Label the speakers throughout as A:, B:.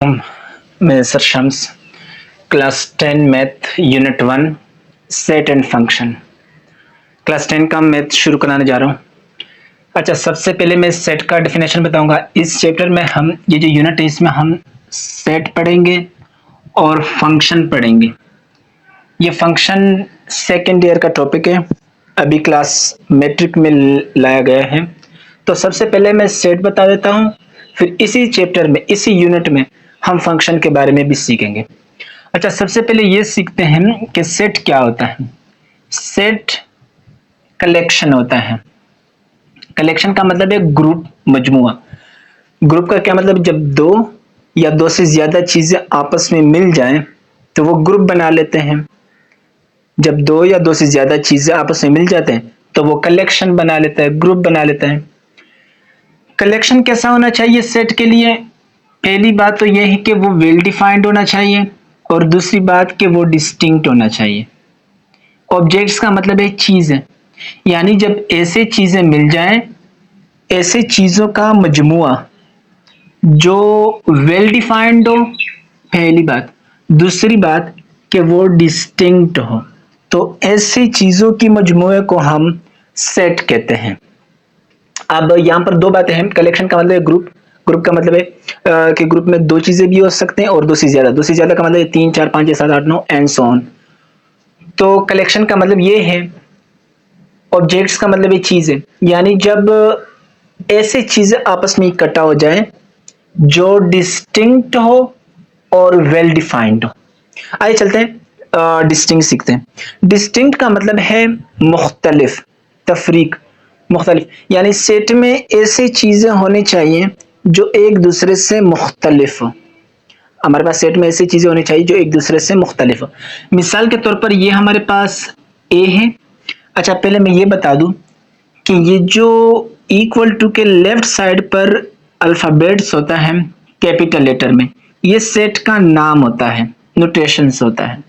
A: मैं sir Shams class 10 math unit 1 set and function class 10 का math शुरू कराने जा रहा हूँ। अच्छा, सबसे पहले मैं सेट का डेफिनेशन बताऊंगा। इस चैप्टर में हम ये जो यूनिट है इसमें हम सेट पढ़ेंगे और फंक्शन पढ़ेंगे। ये फंक्शन सेकेंड ईयर का टॉपिक है, अभी क्लास मैट्रिक में लाया गया है। तो सबसे पहले मैं सेट बता देता हूँ, फिर इसी चैप्टर में इसी यूनिट में हम फंक्शन के बारे में भी सीखेंगे। अच्छा, सबसे पहले ये सीखते हैं कि सेट क्या होता है। सेट कलेक्शन होता है। कलेक्शन का मतलब है ग्रुप, मजमुआ। ग्रुप का क्या मतलब, जब दो या दो से ज्यादा चीजें आपस में मिल जाएं तो वो ग्रुप बना लेते हैं। जब दो या दो से ज्यादा चीजें आपस में मिल जाते हैं तो वो कलेक्शन बना लेता है, ग्रुप बना लेता है। कलेक्शन कैसा होना चाहिए सेट के लिए? पहली बात तो यह है कि वो वेल डिफाइंड होना चाहिए, और दूसरी बात कि वो डिस्टिंक्ट होना चाहिए। ऑब्जेक्ट्स का मतलब है चीजें, यानी जब ऐसे चीजें मिल जाएं, ऐसे चीजों का मजमुआ जो वेल डिफाइंड हो, पहली बात। दूसरी बात कि वो डिस्टिंक्ट हो, तो ऐसी चीजों की मजमुए को हम सेट कहते हैं। अब यहाँ पर दो बातें हैं। कलेक्शन का मतलब है ग्रुप। ग्रुप का मतलब है कि ग्रुप में दो चीजें भी हो सकते हैं और दो से ज्यादा। दो से ज्यादा का मतलब है 3 4 5 6 7 8 9 एंड सो ऑन। तो कलेक्शन का मतलब ये है। ऑब्जेक्ट्स का मतलब है चीजें, यानी जब ऐसे चीजें आपस में इकट्ठा हो जाए जो डिस्टिंक्ट हो और वेल डिफाइंड हो। आइए चलते हैं डिस्टिंक्ट सीखते हैं। डिस्टिंक्ट का मतलब है मुख्तलिफ, तफरीक, मुख्तलिफ। यानी सेट में ऐसी चीजें होनी चाहिए जो एक दूसरे से मुख्तलिफ हो। हमारे पास सेट में ऐसी चीजें होनी चाहिए जो एक दूसरे से मुख्तलिफ हो। मिसाल के तौर पर ये हमारे पास ए है। अच्छा, पहले मैं ये बता दूं कि ये जो इक्वल टू के लेफ्ट साइड पर अल्फाबेट्स होता है कैपिटल लेटर में, ये सेट का नाम होता है, नोटेशंस होता है।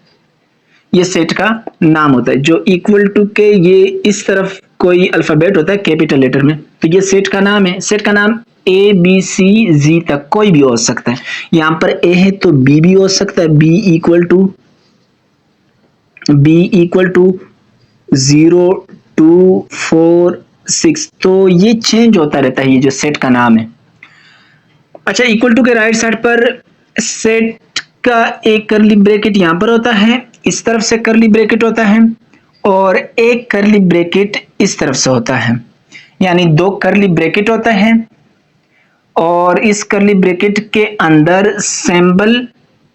A: ये सेट का नाम होता है। जो इक्वल टू के ये इस तरफ कोई अल्फाबेट होता है कैपिटल लेटर में, तो ये सेट का नाम है। सेट का नाम ए बी सी जी तक कोई भी हो सकता है। यहां पर ए है तो बी भी हो सकता है। बी इक्वल टू 0 2 4 6, तो ये चेंज होता रहता है, ये जो सेट का नाम है। अच्छा, इक्वल टू के राइट साइड पर सेट का एक करली ब्रैकेट यहां पर होता है, इस तरफ से करली ब्रैकेट होता है, और एक करली ब्रैकेट इस तरफ से होता है। यानी दो करली ब्रैकेट होता है, और इस करली ब्रैकेट के अंदर सिंबल,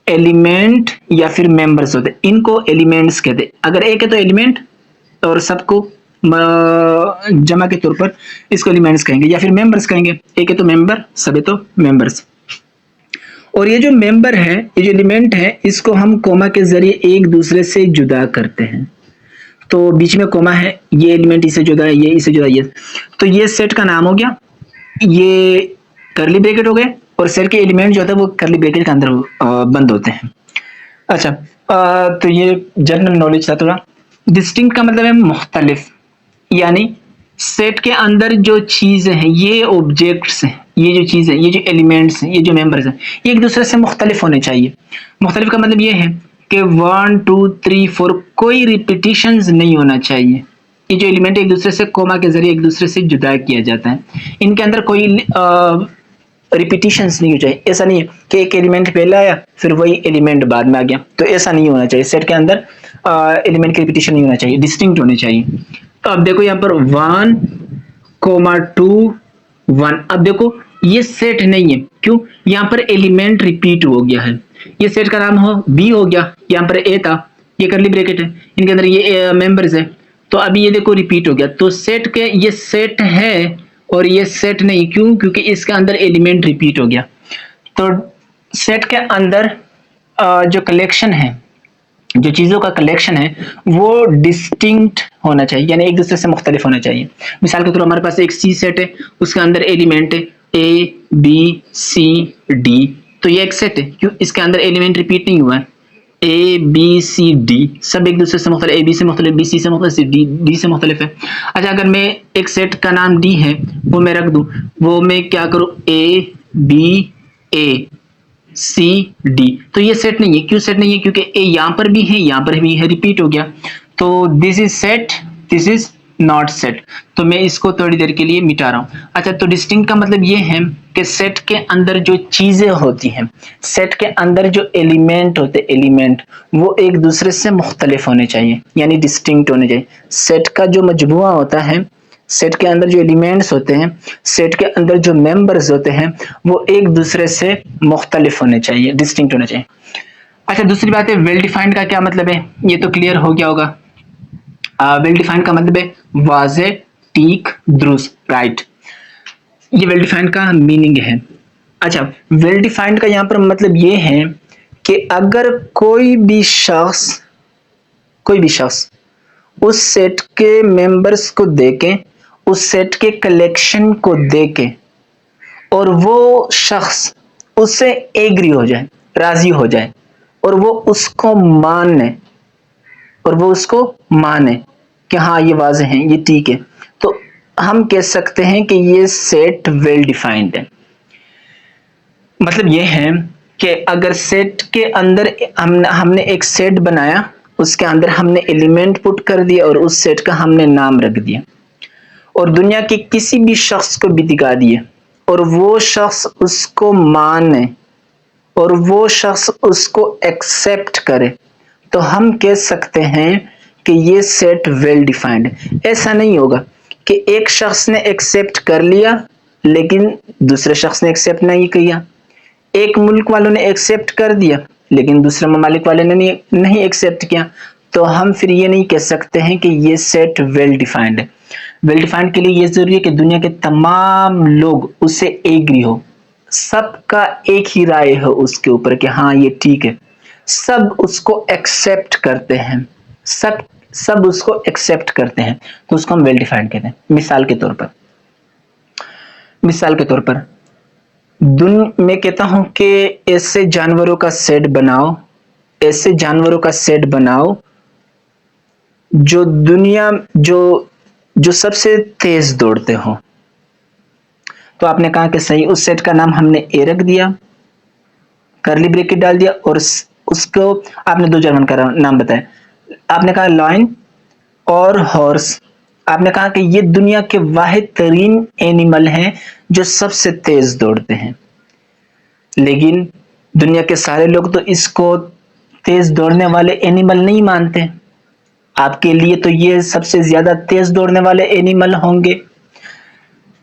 A: एलिमेंट या फिर मेंबर्स होते हैं। इनको एलिमेंट्स कहते हैं। अगर एक है तो एलिमेंट, और सबको जमा के तौर पर इसको एलिमेंट्स कहेंगे या फिर मेंबर्स कहेंगे। एक है तो मेंबर, सब है तो मेंबर्स। और ये जो मेंबर है, ये जो एलिमेंट है, इसको हम कोमा के जरिए एक दूसरे से जुदा करते हैं। तो बीच में कोमा है, ये एलिमेंट इससे जुदा है, ये इससे जुदा है, ये। तो ये सेट का नाम हो गया, ये करली ब्रैकेट हो गए, और सेट के एलिमेंट जो होता है वो करली ब्रैकेट के अंदर बंद होते हैं। अच्छा, तो ये जनरल नॉलेज था थोड़ा। डिस्टिंक्ट का मतलब है मुख्तलिफ, यानी सेट के अंदर जो चीज है, ये ऑब्जेक्ट्स हैं, ये जो चीज है, ये जो एलिमेंट्स हैं, ये जो मेंबर्स हैं, ये एक दूसरे से मुख्तलिफ होने चाहिए। मुख्तलिफ का मतलब ये है कि 1 2 3 4 कोई रिपीटिशंस नहीं होना चाहिए। ये जो एलिमेंट एक दूसरे से कोमा के जरिए एक दूसरे से जुदा किया जाता है, इनके अंदर कोई रिपीटिशंस नहीं हो चाहिए। ऐसा नहीं है कि एक एलिमेंट पहले आया फिर वही एलिमेंट बाद में आ गया, तो ऐसा नहीं होना चाहिए। सेट के अंदर एलिमेंट की रिपीटिशन नहीं होना चाहिए, डिस्टिंक्ट होने चाहिए। तो अब देखो यहाँ पर 1 2 1। अब देखो ये सेट नहीं है, क्यों? यहाँ पर एलिमेंट रिपीट हो गया है। ये सेट का नाम हो बी हो गया, यहाँ पर ए था, ये करली ब्रैकेट है, इनके अंदर ये मेंबर्स है, तो अभी ये देखो रिपीट हो गया। तो सेट के ये सेट है और ये सेट नहीं, क्यों? क्योंकि इसके अंदर एलिमेंट रिपीट हो गया। तो सेट के अंदर जो कलेक्शन है, जो चीजों का कलेक्शन है, वो डिस्टिंक्ट होना चाहिए, यानी एक दूसरे से मुख्तलिफ होना चाहिए। मिसाल के तौर हमारे पास एक सी सेट है, उसके अंदर एलिमेंट है ए बी सी डी, तो ये एक सेट है, क्यों? इसके अंदर एलिमेंट रिपीट नहीं हुआ है। ए बी सी डी सब एक दूसरे से मुख्तलिफ, ए बी से मुख्तलिफ, बी सी से मुख्तलिफ, डी से मुख्तलिफ है। अच्छा, अगर मैं एक सेट का नाम डी है वो मैं रख दूं, वो मैं क्या करूं, A B A, C D. तो ये सेट नहीं है, क्यों सेट नहीं है? क्योंकि ए यहां पर भी है, यहां पर भी है, रिपीट हो गया। तो this is set, this is not set. तो मैं इसको थोड़ी देर के लिए मिटा रहा हूं। अच्छा, तो डिस्टिंक्ट का मतलब ये है कि सेट के अंदर जो चीजें होती हैं, सेट के अंदर जो एलिमेंट होते, एलिमेंट वो एक दूसरे से मुख्तलिफ होने चाहिए, यानी डिस्टिंक्ट होने चाहिए। सेट का जो मजमुआ होता है, सेट के अंदर जो एलिमेंट्स होते हैं, सेट के अंदर जो मेंबर्स होते हैं, वो एक दूसरे से मुख्तलिफ होने चाहिए, डिस्टिंक्ट होने चाहिए। अच्छा, दूसरी बात है वेल डिफाइंड का क्या मतलब है, ये तो क्लियर हो गया होगा। वेल डिफाइंड का मतलब है वाजे, टीक, द्रुस, राइट। ये वेल डिफाइंड का मीनिंग है। अच्छा, वेल डिफाइंड का यहाँ पर मतलब ये है कि अगर कोई भी शख्स उस सेट के मेंबर्स को देके, उस सेट के कलेक्शन को देके, और वो शख्स उससे एग्री हो जाए, राजी हो जाए, और वो उसको माने कि हाँ ये वाज़ेह है, ये ठीक है, तो हम कह सकते हैं कि ये सेट वेल डिफाइंड है। मतलब ये है कि अगर सेट के अंदर हमने एक सेट बनाया, उसके अंदर हमने एलिमेंट पुट कर दिया और उस सेट का हमने नाम रख दिया, और दुनिया के किसी भी शख्स को भी दिखा दिए, और वो शख्स उसको माने, और वो शख्स उसको एक्सेप्ट करे, तो हम कह सकते हैं कि ये सेट वेल डिफाइंड है। ऐसा नहीं होगा कि एक शख्स ने एक्सेप्ट कर लिया लेकिन दूसरे शख्स ने एक्सेप्ट नहीं किया, एक मुल्क वालों ने एक्सेप्ट कर दिया लेकिन दूसरे ममालिक वाले ने नहीं एक्सेप्ट किया, तो हम फिर ये नहीं कह सकते हैं कि ये सेट वेल डिफाइंड है। वेल डिफाइंड के लिए ये जरूरी है कि दुनिया के तमाम लोग उससे एग्री हो, सबका एक ही राय हो उसके ऊपर कि हाँ ये ठीक है, सब उसको एक्सेप्ट करते हैं, सब उसको एक्सेप्ट करते हैं, तो उसको हम वेल डिफाइंड कहते हैं। मिसाल के तौर पर मैं कहता हूं कि ऐसे जानवरों का सेट बनाओ, ऐसे जानवरों का सेट बनाओ जो दुनिया जो सबसे तेज दौड़ते हो। तो आपने कहा कि सही, उस सेट का नाम हमने ए रख दिया, करली ब्रैकेट डाल दिया, और उसको आपने दो जानवर का नाम बताया। आपने कहा लॉयन और हॉर्स। आपने कहा कि ये दुनिया के वाहिद तरीन एनिमल हैं जो सबसे तेज दौड़ते हैं, लेकिन दुनिया के सारे लोग तो इसको तेज दौड़ने वाले एनिमल नहीं मानते। आपके लिए तो ये सबसे ज्यादा तेज दौड़ने वाले एनिमल होंगे,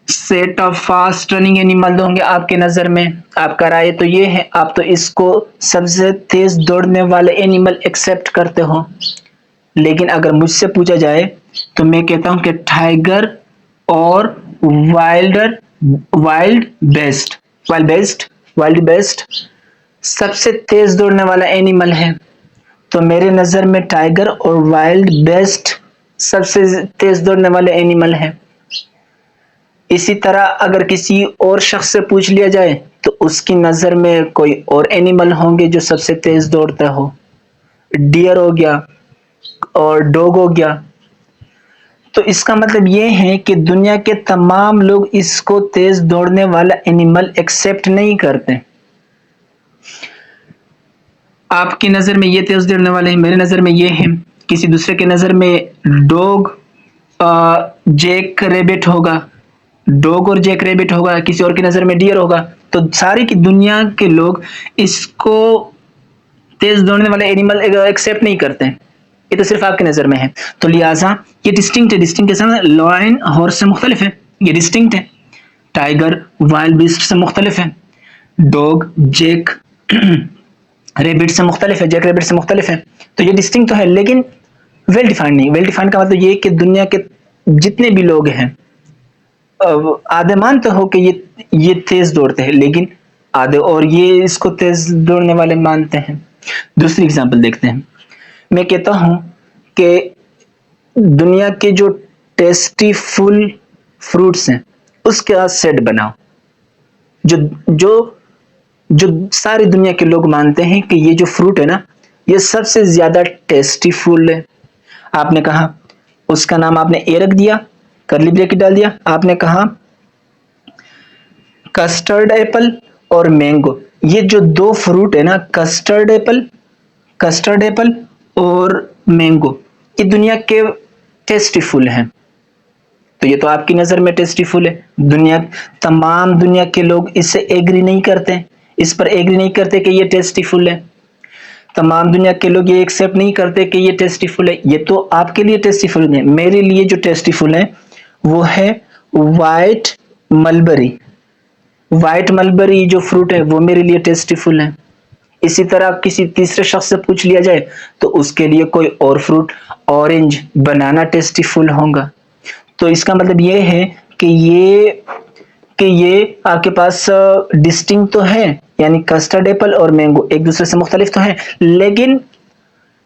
A: set of fast running animal होंगे आपके नजर में। आपका राय तो ये है, आप तो इसको सबसे तेज दौड़ने वाले एनिमल एक्सेप्ट करते हो, लेकिन अगर मुझसे पूछा जाए तो मैं कहता हूं कि टाइगर और वाइल्ड बेस्ट सबसे तेज दौड़ने वाला एनिमल है। तो मेरे नजर में टाइगर और वाइल्ड बेस्ट सबसे तेज दौड़ने वाले एनिमल है। इसी तरह अगर किसी और शख्स से पूछ लिया जाए तो उसकी नजर में कोई और एनिमल होंगे जो सबसे तेज दौड़ता हो, डियर हो गया और डॉग हो गया। तो इसका मतलब ये है कि दुनिया के तमाम लोग इसको तेज दौड़ने वाला एनिमल एक्सेप्ट नहीं करते। आपकी नजर में ये तेज दौड़ने वाले हैं, मेरे नजर में ये है, किसी दूसरे के नजर में डॉग जैक रैबिट होगा, डॉग और जैक रैबिट होगा, किसी और की नजर में डियर होगा। तो सारी की दुनिया के लोग इसको तेज दौड़ने वाले एनिमल एक्सेप्ट नहीं करते, ये तो सिर्फ आपकी नजर में है। तो लिहाजा ये डिस्टिंक्ट है। डिस्टिंक्ट के साथ लॉयन हॉर्स से मुख्तलिफ है, ये डिस्टिंक्ट है। टाइगर वाइल्ड बीस्ट से मुख्तलिफ है, डॉग जैक रैबिट से मुख्तलिफ है, जैक रैबिट से मुख्तलिफ है। तो ये डिस्टिंक्ट तो है लेकिन वेल डिफाइंड नहीं। वेल डिफाइंड का मतलब ये कि दुनिया के जितने भी लोग हैं आधे मानते हो कि ये तेज दौड़ते हैं, लेकिन आधे और ये इसको तेज दौड़ने वाले मानते हैं। दूसरी एग्जांपल देखते हैं। मैं कहता हूं कि दुनिया के जो टेस्टी फुल फ्रूट्स हैं उसका सेट बनाओ, जो जो जो सारी दुनिया के लोग मानते हैं कि ये जो फ्रूट है ना ये सबसे ज्यादा टेस्टी फुल है। आपने कहा, उसका नाम आपने ए रख दिया, करली ब्रैकेट डाल दिया, आपने कहा कस्टर्ड एप्पल और मैंगो। ये जो दो फ्रूट है ना, कस्टर्ड एप्पल और मैंगो, ये दुनिया के टेस्टीफुल हैं। तो ये तो आपकी नजर में टेस्टीफुल है, तमाम दुनिया के लोग इससे एग्री नहीं करते, इस पर एग्री नहीं करते कि ये टेस्टीफुल है। तमाम दुनिया के लोग ये एक्सेप्ट नहीं करते कि ये टेस्टीफुल है। ये तो आपके लिए टेस्टीफुल नहीं है, मेरे लिए जो टेस्टीफुल है वो है वाइट मलबरी। वाइट मलबरी जो फ्रूट है वो मेरे लिए टेस्टीफुल है। इसी तरह किसी तीसरे शख्स से पूछ लिया जाए तो उसके लिए कोई और फ्रूट, ऑरेंज, बनाना टेस्टीफुल होगा। तो इसका मतलब ये है कि ये आपके पास डिस्टिंक्ट तो है, यानी कस्टर्ड एप्पल और मैंगो एक दूसरे से मुख्तलिफ तो है, लेकिन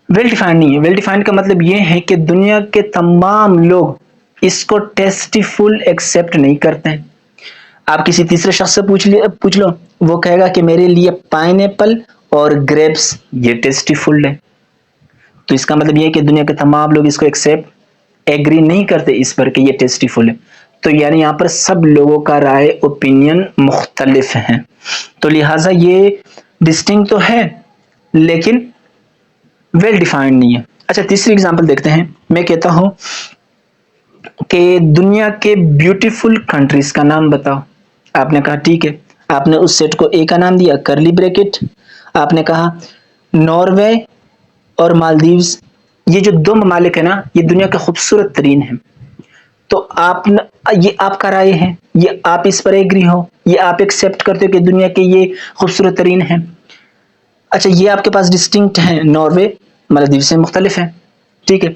A: वेल डिफाइंड नहीं है। वेल डिफाइंड का मतलब ये है कि दुनिया के तमाम लोग इसको टेस्टीफुल एक्सेप्ट नहीं करते हैं। आप किसी तीसरे शख्स से पूछ लो, वो कहेगा कि मेरे लिए पाइनएप्पल और ग्रेप्स ये टेस्टीफुल है। तो इसका मतलब ये है कि दुनिया के तमाम लोग इसको एक्सेप्ट एग्री नहीं करते इस पर कि ये टेस्टीफुल है। तो यानी यहाँ पर सब लोगों का राय, ओपिनियन मुख्तलिफ है। तो लिहाजा ये डिस्टिंक्ट तो है लेकिन वेल डिफाइंड नहीं है। अच्छा, तीसरी एग्जांपल देखते हैं। मैं कहता हूं कि दुनिया के ब्यूटीफुल कंट्रीज का नाम बताओ। आपने कहा ठीक है, आपने उस सेट को ए का नाम दिया करली ब्रैकेट। आपने कहा नॉर्वे और मालदीव्स, ये जो दो ममालिक है ना, ये दुनिया के खूबसूरत तरीन है। तो ये आपका राय है, ये आप इस पर एग्री हो, ये आप एक्सेप्ट करते हो कि दुनिया के ये खूबसूरत तरीन है। अच्छा, ये आपके पास डिस्टिंक्ट है, नॉर्वे मालदीव से मुख्तलिफ है, ठीक है।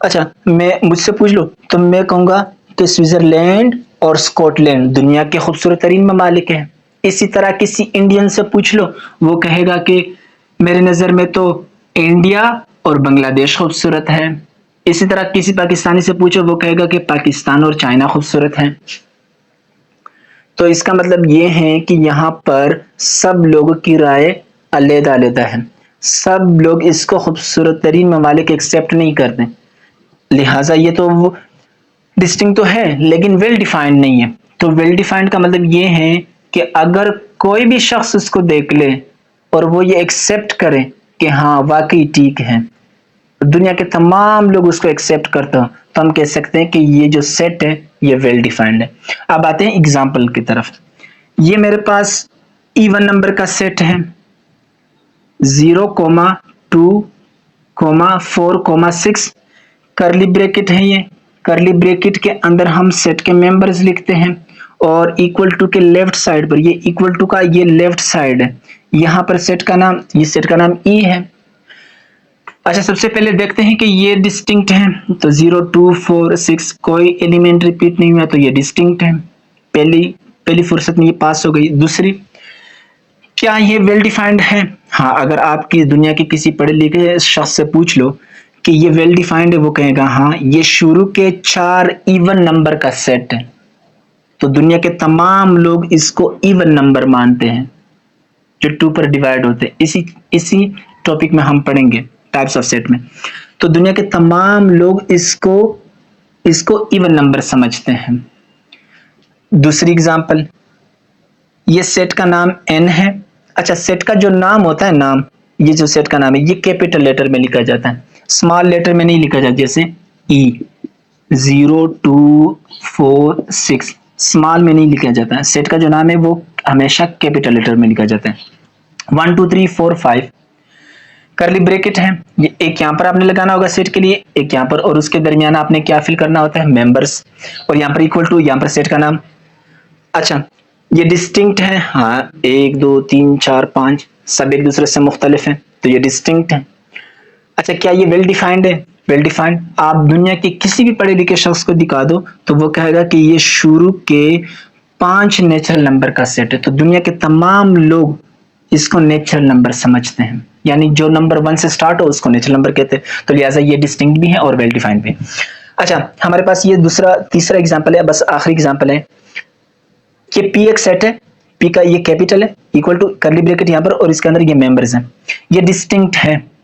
A: अच्छा, मैं मुझसे पूछ लो तो मैं कहूँगा कि स्विट्जरलैंड और स्कॉटलैंड दुनिया के खूबसूरत तरीन ममालिक हैं। इसी तरह किसी इंडियन से पूछ लो, वो कहेगा कि मेरे नज़र में तो इंडिया और बांग्लादेश खूबसूरत है। इसी तरह किसी पाकिस्तानी से पूछो, वो कहेगा कि पाकिस्तान और चाइना खूबसूरत है। तो इसका मतलब ये है कि यहाँ पर सब लोगों की राय अलग-अलग है। सब लोग इसको खूबसूरत तरीन ममालिक एक्सेप्ट नहीं करते। लिहाजा ये तो डिस्टिंक्ट तो है लेकिन वेल डिफाइंड नहीं है। तो वेल डिफाइंड का मतलब ये है कि अगर कोई भी शख्स उसको देख ले और वो ये एक्सेप्ट करे कि हाँ वाकई ठीक है, दुनिया के तमाम लोग उसको एक्सेप्ट करते हो, तो हम कह सकते हैं कि ये जो सेट है ये वेल डिफाइंड है। अब आते हैं एग्जाम्पल की तरफ। ये मेरे पास इवन नंबर का सेट है, 0,2,4,6, करली ब्रैकेट है। ये करली ब्रैकेट के अंदर हम सेट के मेंबर्स लिखते हैं और इक्वल टू के लेफ्ट साइड पर, ये इक्वल टू का ये लेफ्ट साइड है, यहाँ पर सेट का नाम ई है। अच्छा, सबसे पहले देखते हैं कि ये डिस्टिंक्ट है। तो 0, 2, 4, 6 कोई एलिमेंट रिपीट नहीं हुआ, तो ये डिस्टिंक्ट है। पहली फुर्सत में ये पास हो गई। दूसरी, क्या ये वेल डिफाइंड है? हाँ, अगर आपकी दुनिया के किसी पढ़े लिखे शख्स से पूछ लो कि ये वेल डिफाइंड है, वो कहेगा हाँ ये शुरू के 4 इवन नंबर का सेट है। तो दुनिया के तमाम लोग इसको इवन नंबर मानते हैं जो 2 पर डिवाइड होते हैं। इसी टॉपिक में हम पढ़ेंगे टाइप्स ऑफ सेट में। तो दुनिया के तमाम लोग इसको इवन नंबर समझते हैं। दूसरी एग्जांपल, ये सेट का नाम n है। अच्छा, सेट का जो नाम होता है, नाम, ये जो सेट का नाम है ये कैपिटल लेटर में लिखा जाता है, स्मॉल लेटर में नहीं लिखा जाता। जैसे E 0, 2, 4, 6 स्मॉल में नहीं लिखा जाता है। सेट का जो नाम है वो हमेशा कैपिटल लेटर में लिखा जाता है। 1, 2, 3, 4, 5 करली ब्रैकेट है। ये एक यहाँ पर आपने लगाना होगा सेट के लिए, एक यहाँ पर, और उसके दरमियान आपने क्या फिल करना होता है, मेंबर्स, और यहाँ पर इक्वल टू, यहाँ पर सेट का नाम। अच्छा, ये डिस्टिंक्ट है। हाँ, 1, 2, 3, 4, 5 सब एक दूसरे से मुख्तलिफ हैं, तो ये डिस्टिंक्ट है। अच्छा, क्या ये वेल डिफाइंड है? वेल डिफाइंड आप दुनिया के किसी भी पढ़े लिखे शख्स को दिखा दो तो वो कहेगा कि ये शुरू के 5 नेचुरल नंबर का सेट है। तो दुनिया के तमाम लोग इसको नेचुरल नंबर समझते हैं, यानी जो नंबर 1 से स्टार्ट हो उसको नेचुरल नंबर कहते हैं। तो लिहाजा ये डिस्टिंक्ट भी है और वेल डिफाइंड भी। अच्छा, हमारे पास ये तीसरा एग्जाम्पल है, बस आखिरी एग्जाम्पल है कि P एक सेट है, P का ये कैपिटल है, इक्वल टू करली ब्रैकेट यहाँ पर, और इसके अंदर ये मेंबर्स हैं। ये डिस्टिंक्ट है।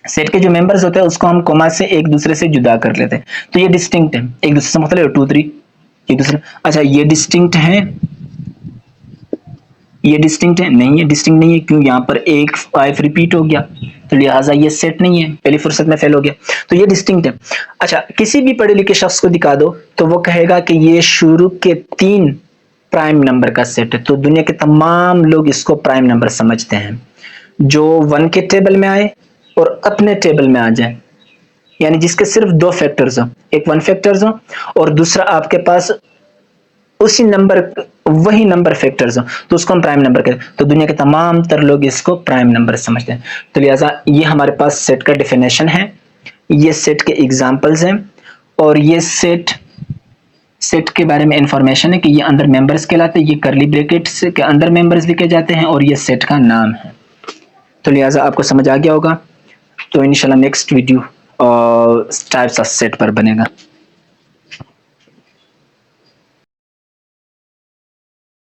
A: सेट के जो मेंबर्स होते हैं उसको हम कोमा से एक दूसरे से जुदा कर लेते हैं, तो ये डिस्टिंक्ट है, एक दूसरे से मुख्तलिफ। 2, 3 एक दूसरे। अच्छा, ये डिस्टिंक्ट है, ये डिस्टिंक्ट है? नहीं, ये डिस्टिंक्ट नहीं है। क्यों? यहाँ पर एक 5 रिपीट हो गया, तो लिहाजा ये सेट नहीं है, पहली फुर्सत में फेल हो गया। तो ये डिस्टिंक्ट है। अच्छा, किसी भी पढ़े लिखे शख्स को दिखा दो तो वो कहेगा कि ये शुरू के 3 प्राइम नंबर का सेट है। तो दुनिया के तमाम लोग इसको प्राइम नंबर समझते हैं, जो 1 के टेबल में आए और अपने टेबल में आ जाए, यानी जिसके सिर्फ 2 फैक्टर्स हो, एक 1 फैक्टर्स हो और दूसरा आपके पास उसी नंबर, वही नंबर फैक्टर्स हो, तो उसको हम प्राइम नंबर कहते हैं। तो दुनिया के तमाम तर लोग इसको प्राइम नंबर समझते हैं। तो लिहाजा ये हमारे पास सेट का डेफिनेशन है, ये सेट के एग्जांपल्स हैं, और ये सेट के बारे में इंफॉर्मेशन है कि ये अंदर मेंबर्स कहलाते हैं, ये करली ब्रैकेट्स के अंदर मेंबर्स लिखे जाते हैं, और ये सेट का नाम है। तो लिहाजा आपको समझ आ गया होगा। तो इंशाल्लाह next video types of set पर बनेगा।